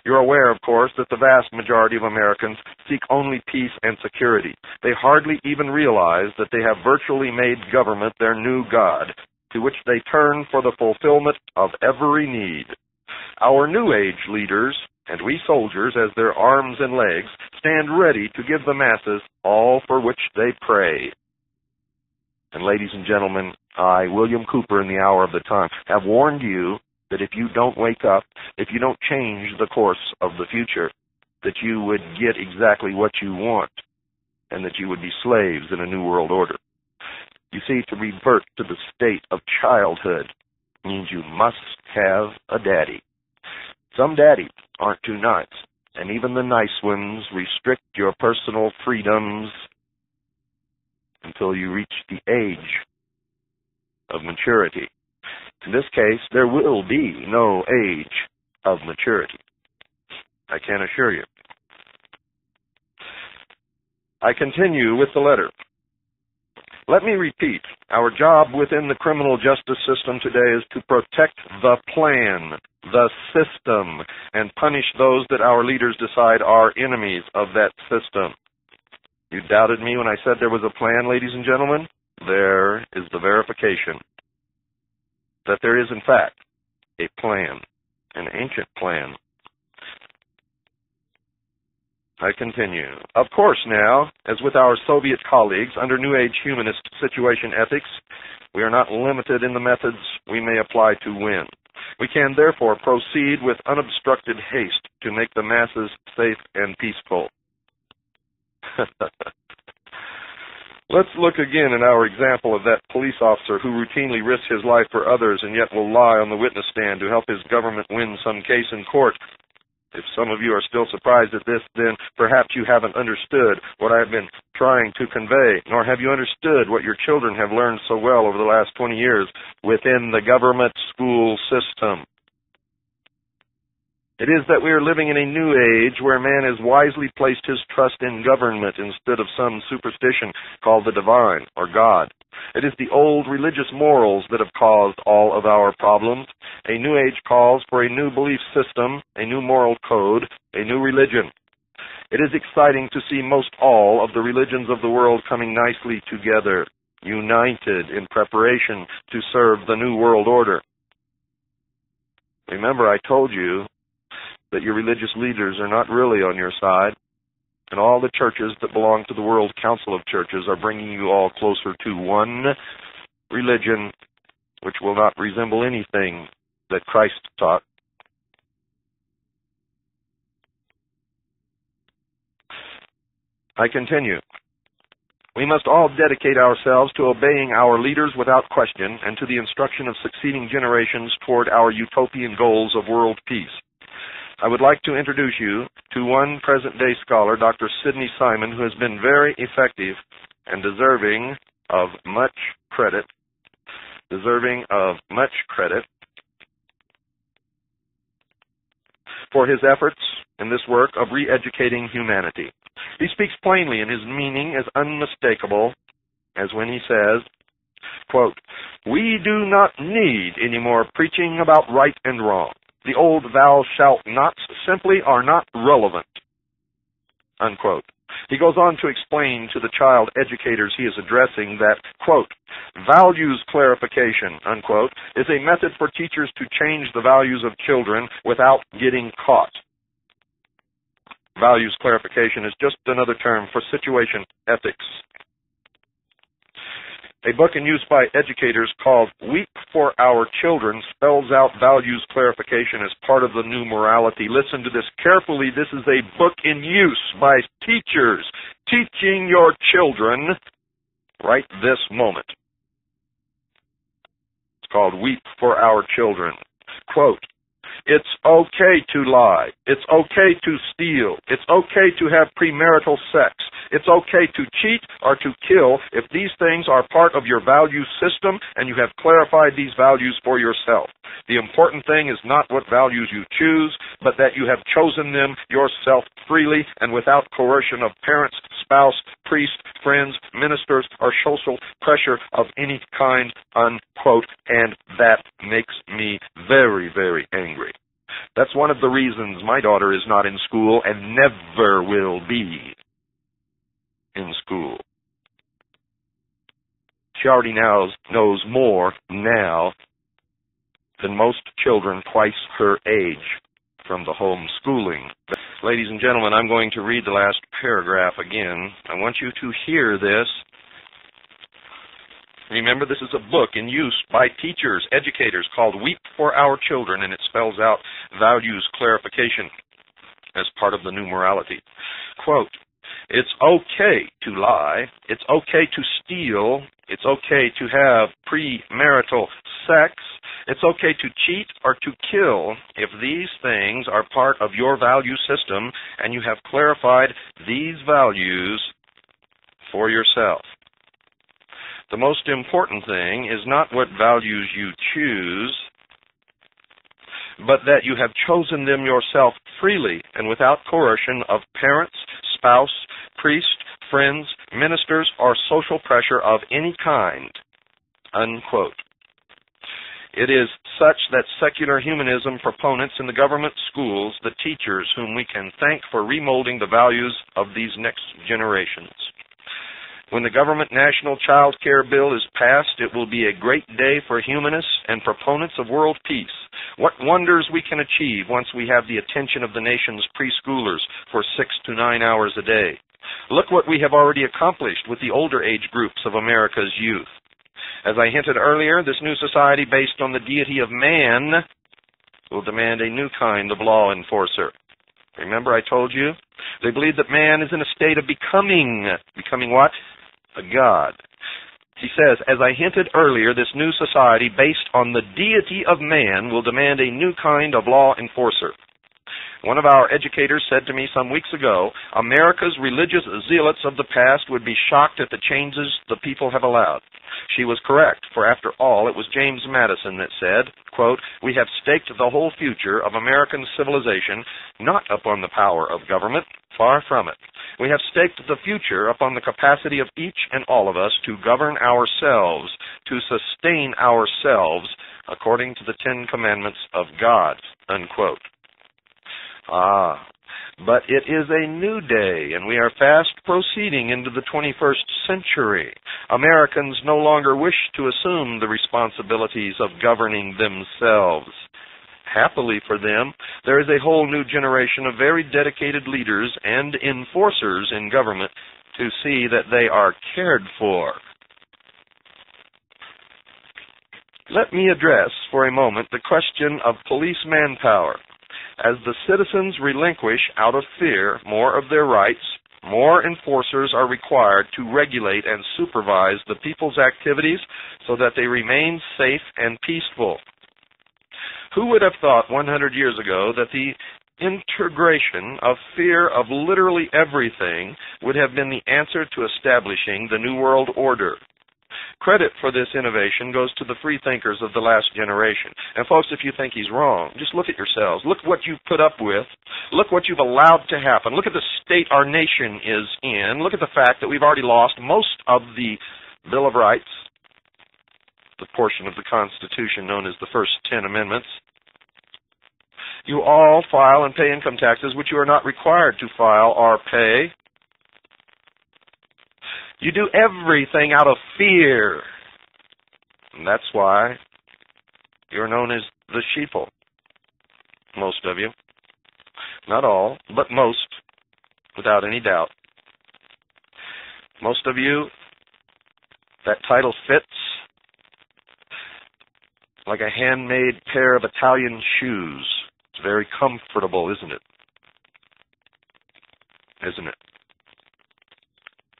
You're aware, of course, that the vast majority of Americans seek only peace and security. They hardly even realize that they have virtually made government their new god, to which they turn for the fulfillment of every need. Our New Age leaders, and we soldiers as their arms and legs, stand ready to give the masses all for which they pray. And ladies and gentlemen, I, William Cooper, in the hour of the time, have warned you that if you don't wake up, if you don't change the course of the future, that you would get exactly what you want, and that you would be slaves in a new world order. You see, to revert to the state of childhood means you must have a daddy. Some daddies aren't too nice, and even the nice ones restrict your personal freedoms until you reach the age of maturity. In this case, there will be no age of maturity, I can assure you. I continue with the letter. Let me repeat, our job within the criminal justice system today is to protect the plan, the system, and punish those that our leaders decide are enemies of that system. You doubted me when I said there was a plan, ladies and gentlemen? There is the verification that there is, in fact, a plan, an ancient plan. I continue. Of course now, as with our Soviet colleagues under New Age humanist situation ethics, we are not limited in the methods we may apply to win. We can therefore proceed with unobstructed haste to make the masses safe and peaceful. Let's look again at our example of that police officer who routinely risks his life for others and yet will lie on the witness stand to help his government win some case in court. If some of you are still surprised at this, then perhaps you haven't understood what I have been trying to convey, nor have you understood what your children have learned so well over the last 20 years within the government school system. It is that we are living in a new age where man has wisely placed his trust in government instead of some superstition called the divine or God. It is the old religious morals that have caused all of our problems. A new age calls for a new belief system, a new moral code, a new religion. It is exciting to see most all of the religions of the world coming nicely together, united in preparation to serve the new world order. Remember, I told you that your religious leaders are not really on your side, and all the churches that belong to the World Council of Churches are bringing you all closer to one religion which will not resemble anything that Christ taught. I continue. We must all dedicate ourselves to obeying our leaders without question and to the instruction of succeeding generations toward our utopian goals of world peace. I would like to introduce you to one present-day scholar, Dr. Sidney Simon, who has been very effective and deserving of much credit for his efforts in this work of re-educating humanity. He speaks plainly, and his meaning is unmistakable, as when he says, quote, "We do not need any more preaching about right and wrong. The old thou shalt nots simply are not relevant," unquote. He goes on to explain to the child educators he is addressing that, quote, "Values clarification," unquote, is a method for teachers to change the values of children without getting caught. Values clarification is just another term for situation ethics. A book in use by educators called Weep for Our Children spells out values clarification as part of the new morality. Listen to this carefully. This is a book in use by teachers teaching your children right this moment. It's called Weep for Our Children. Quote, "It's okay to lie. It's okay to steal. It's okay to have premarital sex. It's okay to cheat or to kill if these things are part of your value system and you have clarified these values for yourself. The important thing is not what values you choose, but that you have chosen them yourself freely and without coercion of parents, spouse, priest, friends, ministers, or social pressure of any kind," unquote. And that makes me very, very angry. That's one of the reasons my daughter is not in school and never will be in school. She already now knows more now than most children twice her age from the home schooling. Ladies and gentlemen, I'm going to read the last paragraph again. I want you to hear this. Remember, this is a book in use by teachers, educators, called Weep for Our Children, and it spells out values clarification as part of the new morality. Quote, "It's okay to lie. It's okay to steal. It's okay to have premarital sex. It's okay to cheat or to kill if these things are part of your value system and you have clarified these values for yourself. The most important thing is not what values you choose, but that you have chosen them yourself freely and without coercion of parents, spouse, priest, friends, ministers, or social pressure of any kind." Unquote. It is such that secular humanism proponents in the government schools, the teachers whom we can thank for remolding the values of these next generations. When the government national child care bill is passed, it will be a great day for humanists and proponents of world peace. What wonders we can achieve once we have the attention of the nation's preschoolers for 6 to 9 hours a day. Look what we have already accomplished with the older age groups of America's youth. As I hinted earlier, this new society based on the deity of man will demand a new kind of law enforcer. Remember I told you? They believe that man is in a state of becoming what? A god. He says, as I hinted earlier, this new society based on the deity of man will demand a new kind of law enforcer. One of our educators said to me some weeks ago, America's religious zealots of the past would be shocked at the changes the people have allowed. She was correct, for after all, it was James Madison that said, quote, "We have staked the whole future of American civilization not upon the power of government, far from it. We have staked the future upon the capacity of each and all of us to govern ourselves, to sustain ourselves according to the 10 Commandments of God," unquote. But it is a new day, and we are fast proceeding into the 21st century. Americans no longer wish to assume the responsibilities of governing themselves. Happily for them, there is a whole new generation of very dedicated leaders and enforcers in government to see that they are cared for. Let me address for a moment the question of police manpower. As the citizens relinquish out of fear more of their rights, more enforcers are required to regulate and supervise the people's activities so that they remain safe and peaceful. Who would have thought 100 years ago that the integration of fear of literally everything would have been the answer to establishing the New World Order? Credit for this innovation goes to the free thinkers of the last generation. And folks, if you think he's wrong, just look at yourselves. Look what you've put up with. Look what you've allowed to happen. Look at the state our nation is in. Look at the fact that we've already lost most of the Bill of Rights, the portion of the Constitution known as the first 10 Amendments. You all file and pay income taxes, which you are not required to file or pay. You do everything out of fear. And that's why you're known as the sheeple. Most of you. Not all, but most, without any doubt. Most of you, that title fits like a handmade pair of Italian shoes. It's very comfortable, isn't it? Isn't it?